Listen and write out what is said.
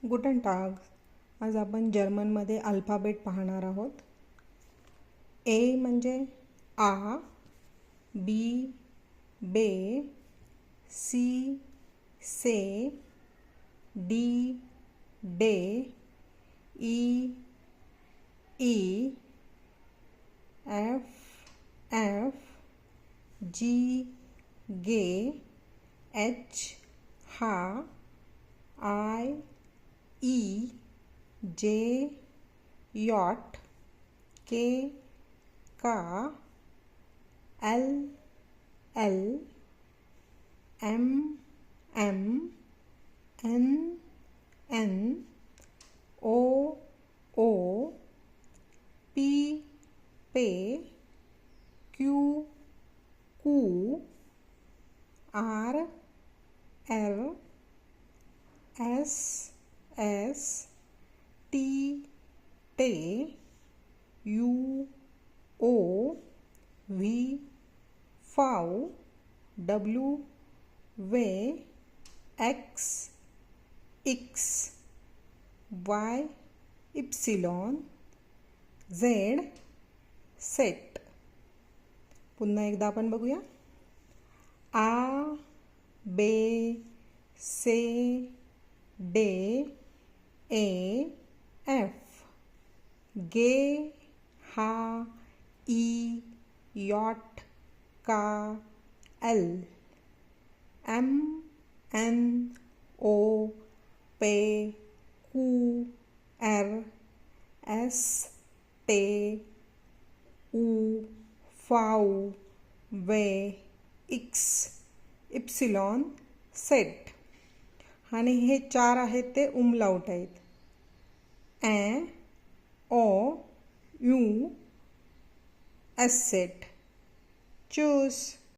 गुटन टाग. आज आपण जर्मनमध्ये अल्फाबेट पाहणार आहोत. ए म्हणजे आ, बी बे, सी से, डी डे, ई ई, एफ एफ, जी गे, एच हा, आय ई, जे यॉट, के का, एल एल, एम एम, एन एन, ओ ओ, पी पे, क्यू कू, आर एर, एस एस, टी टे, यू ओ, व्ही फाव, डब्ल्यू वे, एक्स इक्स, वाय इप्सिलॉन, झेड सेट. पुन्हा एकदा आपण बघूया. आ बे से डे ए एफ, गे हा ई यॉट का एल, एम एन ओ पे क्यू एर, एस टे ऊ फाव वे एक्स इप्सिलॉन सेट. आणि हे चार आहेत ते उमलाउट आहेत. ए ओ यू एस सेट. चूज.